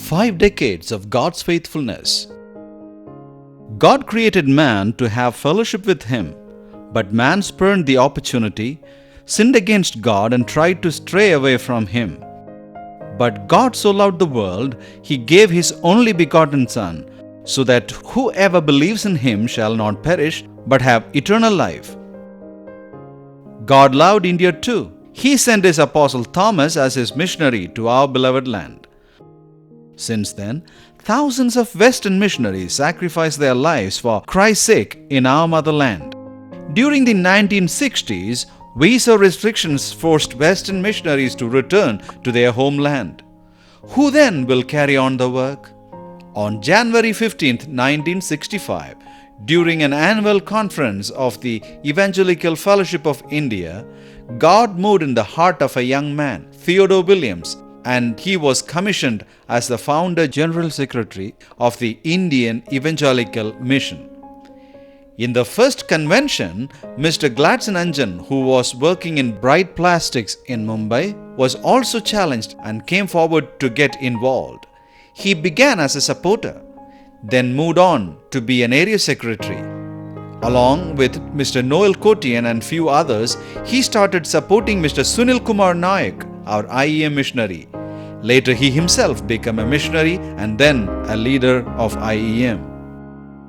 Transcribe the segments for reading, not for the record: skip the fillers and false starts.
5 decades of God's faithfulness. God created man to have fellowship with Him, but man spurned the opportunity, sinned against God, and tried to stray away from Him. But God so loved the world, He gave His only begotten Son, so that whoever believes in Him shall not perish, but have eternal life. God loved India too. He sent His apostle Thomas as His missionary to our beloved land. Since then, thousands of Western missionaries sacrificed their lives for Christ's sake in our motherland. During the 1960s, visa restrictions forced Western missionaries to return to their homeland. Who then will carry on the work? On January 15, 1965, during an annual conference of the Evangelical Fellowship of India, God moved in the heart of a young man, Theodore Williams, and he was commissioned as the founder General Secretary of the Indian Evangelical Mission. In the first convention, Mr. Gladson Anjan, who was working in Bright Plastics in Mumbai, was also challenged and came forward to get involved. He began as a supporter, then moved on to be an area secretary. Along with Mr. Noel Kotian and few others, he started supporting Mr. Sunil Kumar Nayak, our IEM missionary. Later, he himself became a missionary and then a leader of IEM.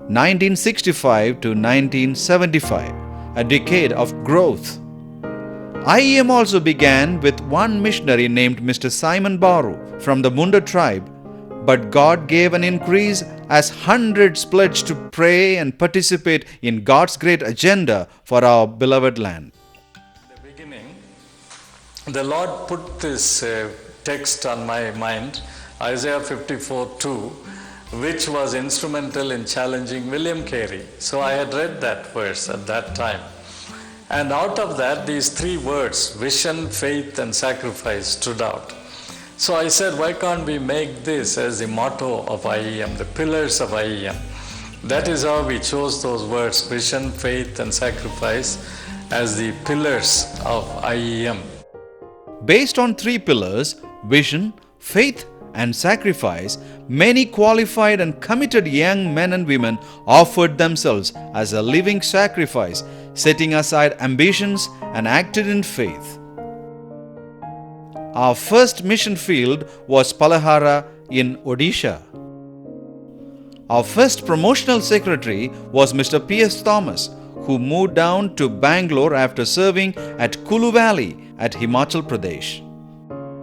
1965 to 1975, a decade of growth. IEM also began with one missionary named Mr. Simon Baru from the Munda tribe, but God gave an increase as hundreds pledged to pray and participate in God's great agenda for our beloved land. In the beginning, the Lord put this text on my mind, Isaiah 54:2, which was instrumental in challenging William Carey. So I had read that verse at that time. And out of that, these three words, vision, faith, and sacrifice, stood out. So I said, why can't we make this as the motto of IEM, the pillars of IEM? That is how we chose those words, vision, faith, and sacrifice, as the pillars of IEM. Based on three pillars, vision, faith, and sacrifice, many qualified and committed young men and women offered themselves as a living sacrifice, setting aside ambitions and acted in faith. Our first mission field was Palahara in Odisha. Our first promotional secretary was Mr. P.S. Thomas, who moved down to Bangalore after serving at Kulu Valley at Himachal Pradesh.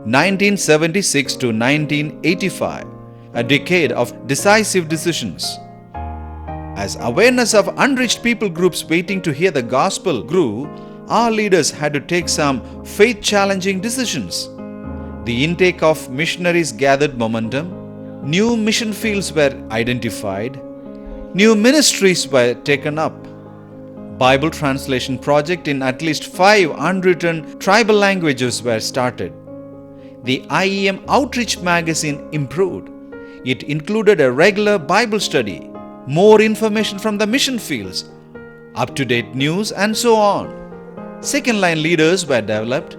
1976 to 1985, a decade of decisive decisions. As awareness of unreached people groups waiting to hear the gospel grew, our leaders had to take some faith-challenging decisions. The intake of missionaries gathered momentum, new mission fields were identified, new ministries were taken up. Bible translation project in at least 5 unwritten tribal languages were started. The IEM Outreach magazine improved. It included a regular Bible study, more information from the mission fields, up-to-date news, and so on. Second-line leaders were developed.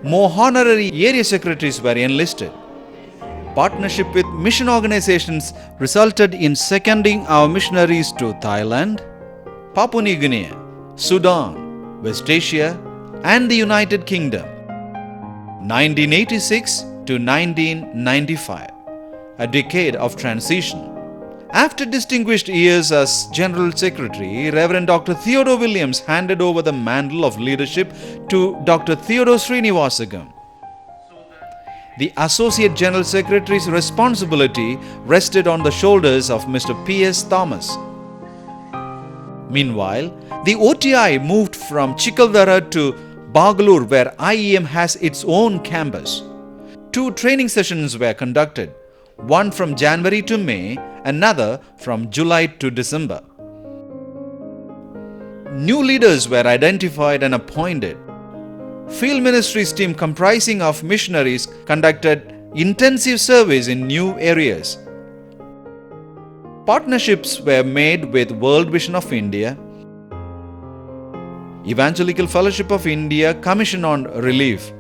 More honorary area secretaries were enlisted. Partnership with mission organizations resulted in seconding our missionaries to Thailand, Papua New Guinea, Sudan, West Asia, and the United Kingdom. 1986 to 1995, a decade of transition. After distinguished years as General Secretary, Reverend Dr. Theodore Williams handed over the mantle of leadership to Dr. Theodore Srinivasagam. The Associate General Secretary's responsibility rested on the shoulders of Mr. P.S. Thomas. Meanwhile, the OTI moved from Chikaldara to Bagalur, where IEM has its own campus. 2 training sessions were conducted, one from January to May, another from July to December. New leaders were identified and appointed. Field Ministries team comprising of missionaries conducted intensive service in new areas. Partnerships were made with World Vision of India, Evangelical Fellowship of India Commission on Relief,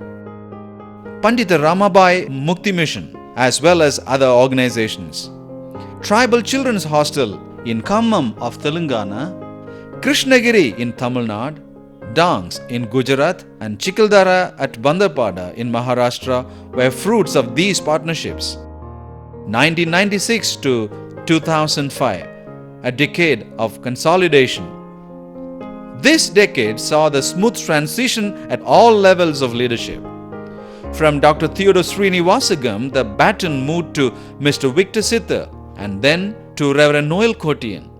Pandita Ramabai Mukti Mission, as well as other organizations. Tribal Children's Hostel in Khammam of Telangana, Krishnagiri in Tamil Nadu, Dangs in Gujarat and Chikaldara at Bandapada in Maharashtra were fruits of these partnerships. 1996 to 2005, a decade of consolidation. This decade saw the smooth transition at all levels of leadership. From Dr. Theodore Srinivasagam, the baton moved to Mr. Victor Sitter and then to Reverend Noel Kotian.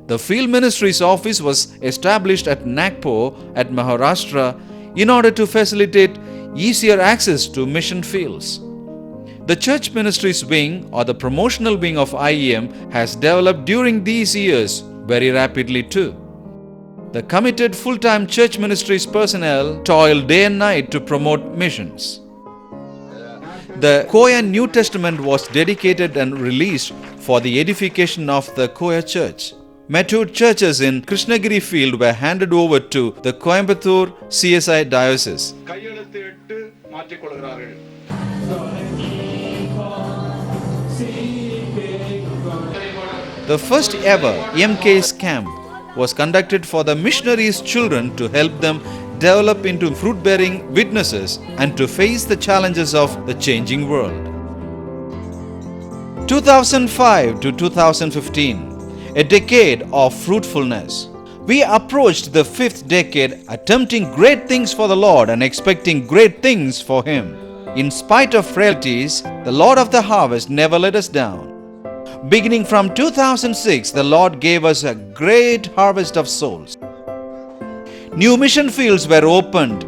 The Field Ministries Office was established at Nagpur at Maharashtra in order to facilitate easier access to mission fields. The Church Ministries Wing or the promotional wing of IEM has developed during these years very rapidly too. The committed full-time Church Ministries personnel toil day and night to promote missions. The Koya New Testament was dedicated and released for the edification of the Koya Church. Matured churches in Krishnagiri field were handed over to the Coimbatore CSI Diocese. The first ever MK's camp was conducted for the missionaries' children to help them develop into fruit-bearing witnesses and to face the challenges of the changing world. 2005 to 2015, a decade of fruitfulness. We approached the fifth decade attempting great things for the Lord and expecting great things for Him. In spite of frailties, the Lord of the harvest never let us down. Beginning from 2006, the Lord gave us a great harvest of souls. New mission fields were opened.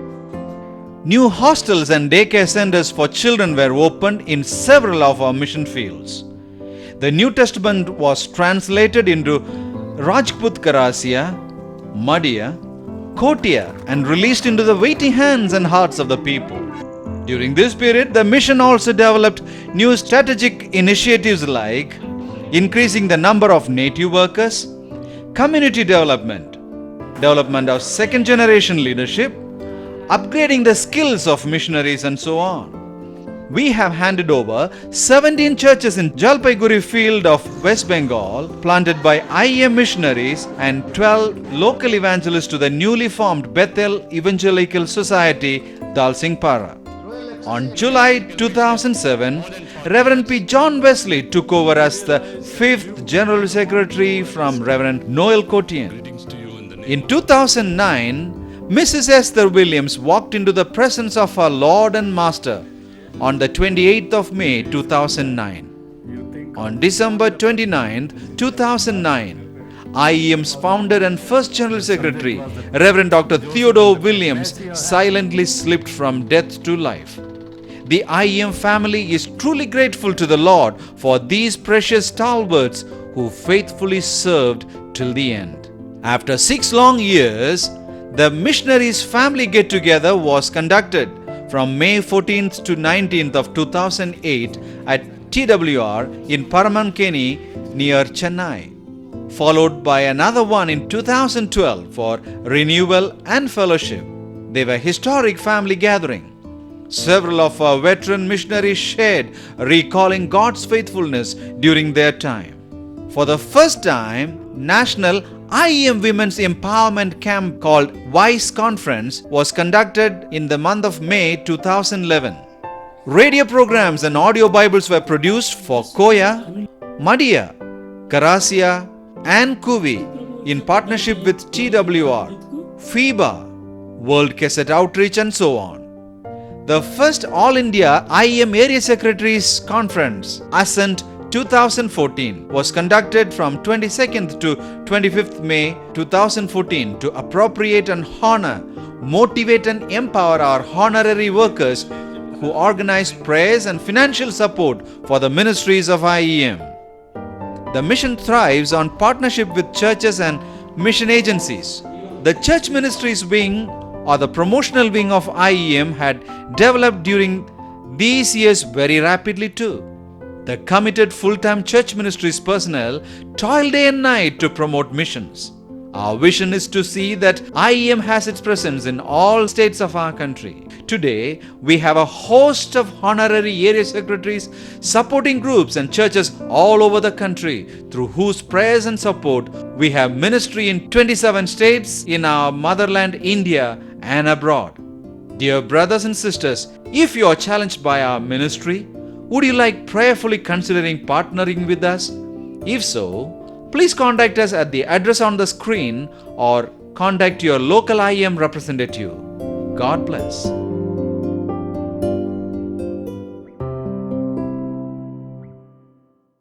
New hostels and daycare centers for children were opened in several of our mission fields. The New Testament was translated into Rajput Karasia, Madhya, Kotia and released into the waiting hands and hearts of the people. During this period, the mission also developed new strategic initiatives like increasing the number of native workers, community development of second generation leadership, upgrading the skills of missionaries and so on. We have handed over 17 churches in Jalpaiguri field of West Bengal planted by IEM missionaries and 12 local evangelists to the newly formed Bethel Evangelical Society, Dalsingpara. On July 2007, Reverend P. John Wesley took over as the 5th General Secretary from Reverend Noel Kotian. In 2009, Mrs. Esther Williams walked into the presence of our Lord and Master on the 28th of May 2009. On December 29th, 2009, IEM's founder and first General Secretary, Reverend Dr. Theodore Williams, silently slipped from death to life. The IEM family is truly grateful to the Lord for these precious stalwarts who faithfully served till the end. After 6 long years, the missionaries' family get-together was conducted from May 14th to 19th of 2008 at TWR in Paramankeni near Chennai, followed by another one in 2012 for renewal and fellowship. They were historic family gathering. Several of our veteran missionaries shared, recalling God's faithfulness during their time. For the first time, National IEM Women's Empowerment Camp called WISE Conference was conducted in the month of May 2011. Radio programs and audio Bibles were produced for Koya, Madhya, Karasia and Kuvi in partnership with TWR, FIBA, World Cassette Outreach and so on. The first All India IEM Area Secretaries Conference, Ascent 2014, was conducted from 22nd to 25th May 2014 to appropriate and honor, motivate and empower our honorary workers who organize prayers and financial support for the ministries of IEM. The mission thrives on partnership with churches and mission agencies. The Church Ministries Wing or the promotional wing of IEM had developed during these years very rapidly too. The committed full-time church ministries personnel toil day and night to promote missions. Our vision is to see that IEM has its presence in all states of our country, Today, we have a host of honorary area secretaries, supporting groups and churches all over the country, through whose prayers and support we have ministry in 27 states in our motherland India and abroad. Dear brothers and sisters, if you are challenged by our ministry, would you like prayerfully considering partnering with us? If so, please contact us at the address on the screen or contact your local IM representative. God bless.